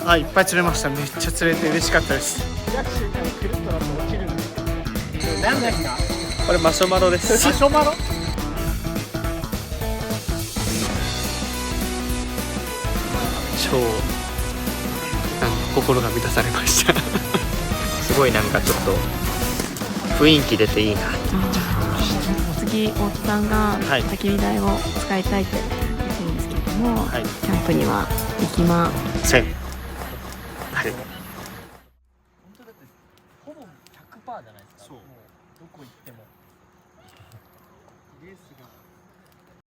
あ、いっぱい釣れました。めっちゃ釣れて嬉しかったです。何ですか？これマシュマロです。マシュマロ？超なんか心が満たされましたすごいなんかちょっと雰囲気出ていいなってめっちゃ思いました。次大津さんが焚き火台を使いたいって言ってるんですけれども、はい、キャンプには行きません。はい。